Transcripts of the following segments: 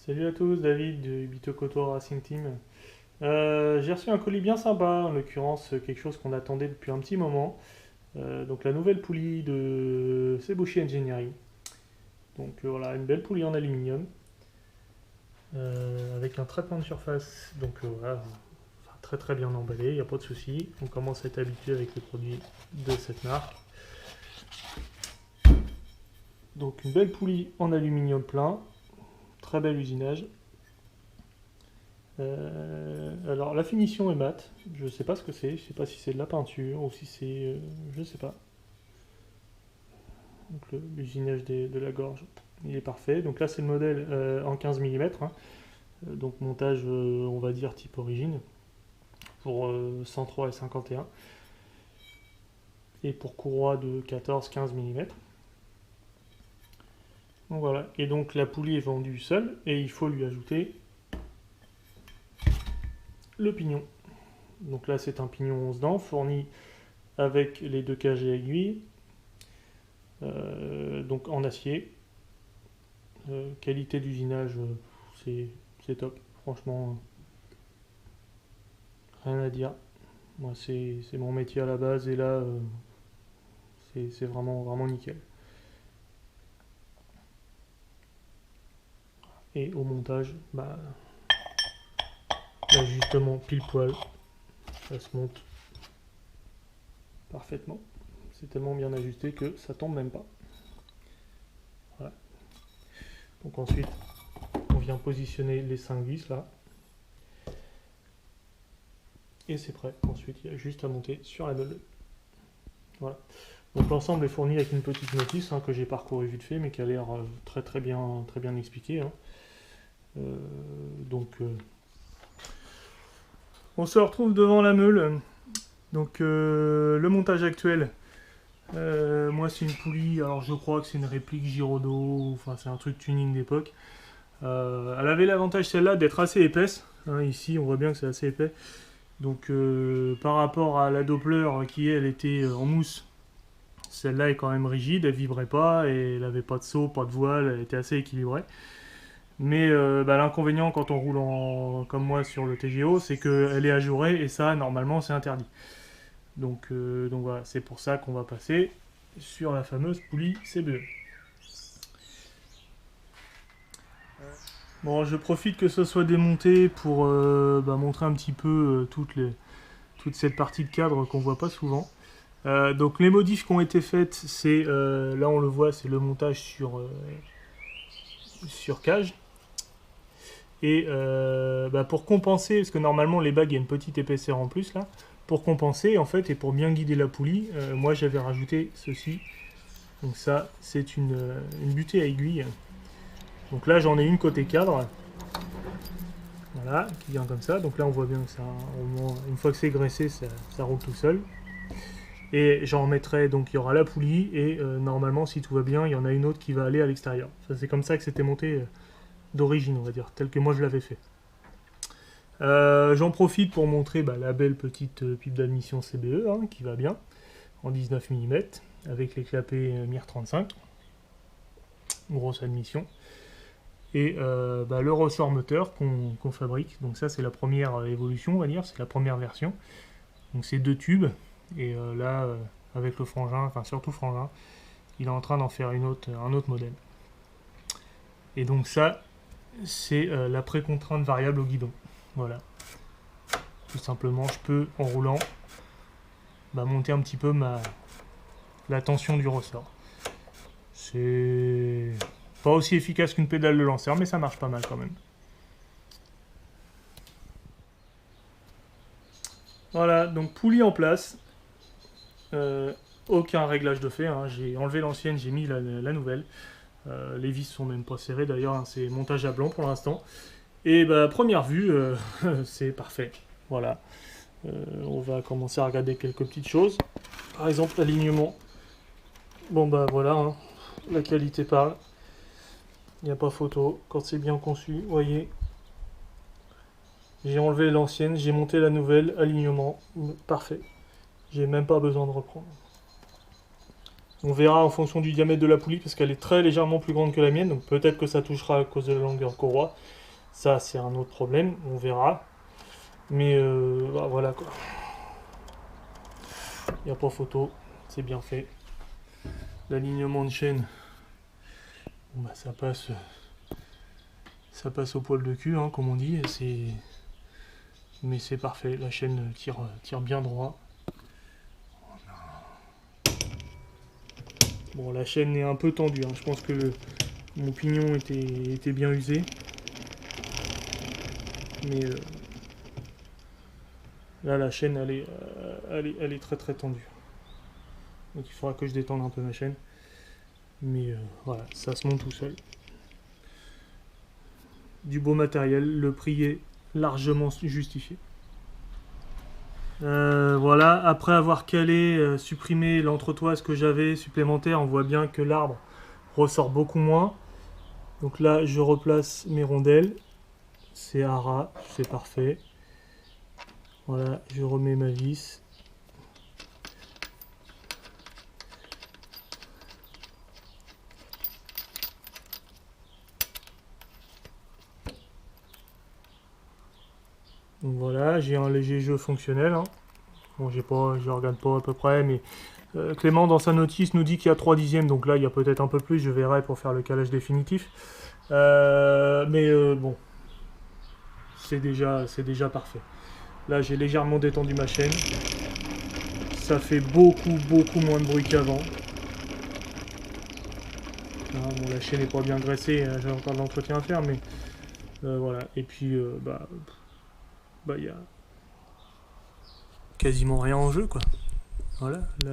Salut à tous, David du Bitokoto Racing Team. J'ai reçu un colis bien sympa, en l'occurrence quelque chose qu'on attendait depuis un petit moment. Donc la nouvelle poulie de Sebushi Engineering. Donc voilà, une belle poulie en aluminium avec un traitement de surface. Donc voilà, enfin, très très bien emballé, il n'y a pas de souci. On commence à être habitué avec les produits de cette marque. Donc une belle poulie en aluminium plein, très bel usinage. Alors la finition est mate, je sais pas ce que c'est, je sais pas si c'est de la peinture ou si c'est, je sais pas. Donc l'usinage de la gorge, il est parfait. Donc là c'est le modèle en 15 mm, donc montage on va dire type origine pour 103 et 51 et pour courroie de 14-15 mm. Donc voilà, et donc la poulie est vendue seule et il faut lui ajouter le pignon. Donc là c'est un pignon 11 dents fourni avec les deux cages et aiguilles. Donc en acier. Qualité d'usinage, c'est top. Franchement, rien à dire. Moi, c'est mon métier à la base et là, c'est vraiment, vraiment nickel. Et au montage, bah, l'ajustement pile poil, ça se monte parfaitement. C'est tellement bien ajusté que ça tombe même pas. Voilà. Donc ensuite, on vient positionner les 5 vis là. Et c'est prêt. Ensuite, il y a juste à monter sur la meule. Voilà. Donc l'ensemble est fourni avec une petite notice que j'ai parcouru vite fait, mais qui a l'air très bien expliquée. Donc on se retrouve devant la meule. Donc le montage actuel, moi c'est une poulie, alors je crois que c'est une réplique Giraudot, enfin c'est un truc tuning d'époque. Elle avait l'avantage celle-là d'être assez épaisse. Ici on voit bien que c'est assez épais. Donc par rapport à la Doppler qui elle était en mousse, celle-là est quand même rigide, elle vibrait pas et elle avait pas de saut, pas de voile, elle était assez équilibrée. Mais l'inconvénient quand on roule comme moi sur le TGO, c'est qu'elle est ajourée et ça, normalement, c'est interdit. Donc voilà, c'est pour ça qu'on va passer sur la fameuse poulie CBE. Bon, je profite que ce soit démonté pour montrer un petit peu toute cette partie de cadre qu'on voit pas souvent. Donc les modifs qui ont été faites, c'est là on le voit, c'est le montage sur cage. Et pour compenser, parce que normalement les bagues il y a une petite épaisseur en plus là, pour compenser en fait et pour bien guider la poulie, moi j'avais rajouté ceci. Donc ça c'est une butée à aiguille. Donc là j'en ai une côté cadre, voilà, qui vient comme ça. Donc là on voit bien que ça, une fois que c'est graissé, ça roule tout seul. Et j'en remettrai, donc il y aura la poulie et normalement si tout va bien, il y en a une autre qui va aller à l'extérieur. Ça c'est comme ça que c'était monté d'origine, on va dire, tel que moi je l'avais fait. J'en profite pour montrer la belle petite pipe d'admission CBE qui va bien en 19 mm avec les clapets MIR 35, grosse admission. Et le ressort moteur qu'on fabrique, donc ça c'est la première évolution, on va dire, c'est la première version. Donc c'est 2 tubes, et là avec le frangin, enfin surtout frangin, il est en train d'en faire un autre modèle. Et donc ça, c'est la précontrainte variable au guidon. Voilà. Tout simplement, je peux, en roulant, monter un petit peu la tension du ressort. C'est pas aussi efficace qu'une pédale de lanceur, mais ça marche pas mal quand même. Voilà, donc poulie en place. Aucun réglage de fait. J'ai enlevé l'ancienne, j'ai mis la nouvelle. Les vis sont même pas serrées d'ailleurs, c'est montage à blanc pour l'instant. Et à première vue, c'est parfait. Voilà. On va commencer à regarder quelques petites choses. Par exemple, l'alignement. Bon voilà, la qualité parle. Il n'y a pas photo. Quand c'est bien conçu, vous voyez. J'ai enlevé l'ancienne, j'ai monté la nouvelle, alignement, parfait. J'ai même pas besoin de reprendre. On verra en fonction du diamètre de la poulie, parce qu'elle est très légèrement plus grande que la mienne, donc peut-être que ça touchera à cause de la longueur courroie. Ça, c'est un autre problème, on verra. Mais bah, voilà quoi. Il n'y a pas photo, c'est bien fait. L'alignement de chaîne, bon, bah, ça passe au poil de cul, hein, comme on dit. Mais c'est parfait, la chaîne tire bien droit. Bon, la chaîne est un peu tendue, hein. Je pense que mon pignon était bien usé. Mais là, la chaîne, elle est très très tendue. Donc il faudra que je détende un peu ma chaîne. Mais voilà, ça se monte tout seul. Du beau matériel, le prix est largement justifié. Voilà, après avoir calé, supprimé l'entretoise que j'avais supplémentaire, on voit bien que l'arbre ressort beaucoup moins. Donc là, je replace mes rondelles. C'est à ras, c'est parfait. Voilà, je remets ma vis. Donc voilà, j'ai un léger jeu fonctionnel. Hein. Bon, je regarde pas à peu près, mais Clément dans sa notice nous dit qu'il y a 3 dixièmes, donc là il y a peut-être un peu plus, je verrai pour faire le calage définitif. Mais bon, c'est déjà parfait. Là j'ai légèrement détendu ma chaîne. Ça fait beaucoup moins de bruit qu'avant. Ah, bon, la chaîne n'est pas bien graissée, j'ai encore de l'entretien à faire, mais voilà. Et puis bah il y a quasiment rien en jeu quoi. Voilà, là,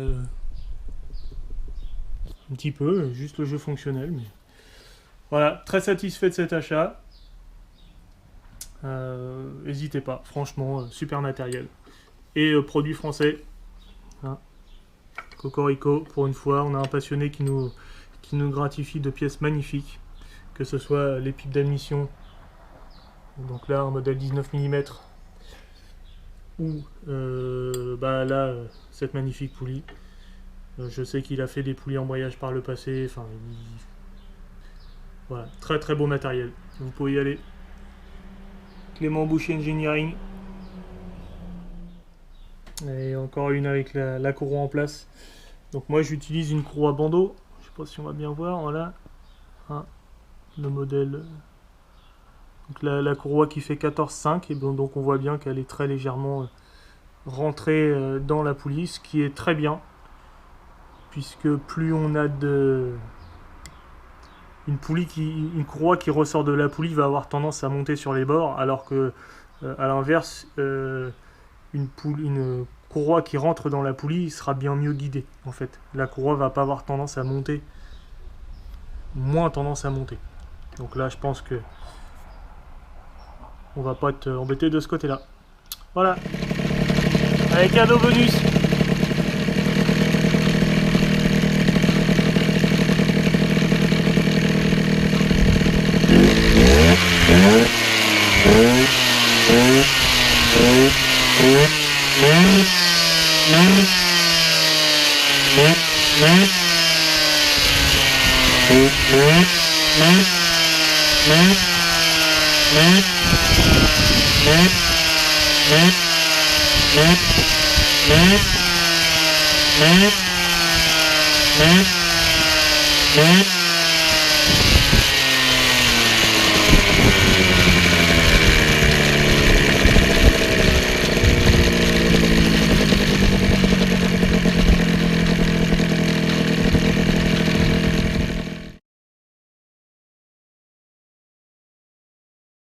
un petit peu, juste le jeu fonctionnel, mais voilà, très satisfait de cet achat. N'hésitez pas, franchement, super matériel. Et produit français. Hein. Cocorico, pour une fois, on a un passionné qui nous gratifie de pièces magnifiques, que ce soit les pipes d'admission, donc là un modèle 19 mm, ou bah là cette magnifique poulie. Je sais qu'il a fait des poulies en embrayage par le passé, enfin voilà, très très beau matériel. Vous pouvez y aller. Clément Boucher Engineering. Et encore une avec la courroie en place. Donc moi j'utilise une courroie bandeau. Je sais pas si on va bien voir. Voilà. Hein, le modèle. Donc la courroie qui fait 14,5. Et bon, donc on voit bien qu'elle est très légèrement rentrée dans la poulie. Ce qui est très bien. Puisque plus on a une courroie qui ressort de la poulie va avoir tendance à monter sur les bords. Alors que à l'inverse, une courroie qui rentre dans la poulie sera bien mieux guidée en fait. La courroie va pas avoir tendance à monter, moins tendance à monter. Donc là je pense que on va pas être embêté de ce côté là. Voilà. Avec cadeau bonus.